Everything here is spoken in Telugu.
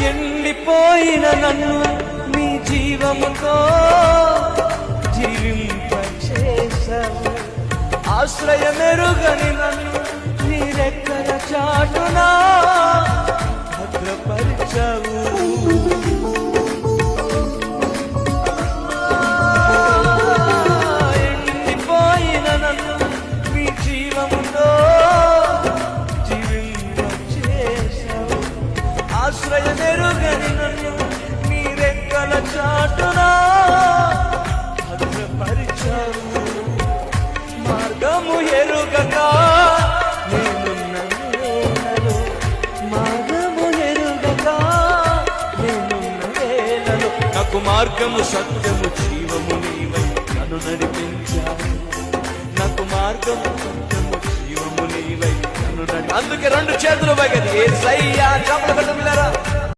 ఎండిపోయిన నన్ను నీ జీవముతో జీవింపచేశావు. ఆశ్రయమెరుగని నన్ను నీ రెక్కల చాటునా భద్రపరిచావు. ఎండిపోయిన నన్ను నీ జీవముతో జీవింపచేశావు. ఆశ్రయమెరుగని నన్ను నీ రెక్కల చాటునా భద్రపరిచావు. మార్గము ఎరుగక నేనున్న వేళలో, మార్గము ఎరుగక నేనున్న వేళలో నాకు మార్గము సత్యము జీవము నీవై నన్ను నడిపించావు. నాకు మార్గము సత్యము జీవము నీవై నన్ను అందుకే రెండు చేతులు పైకి యేసయ్యా చప్పట్లు కొట్టండి.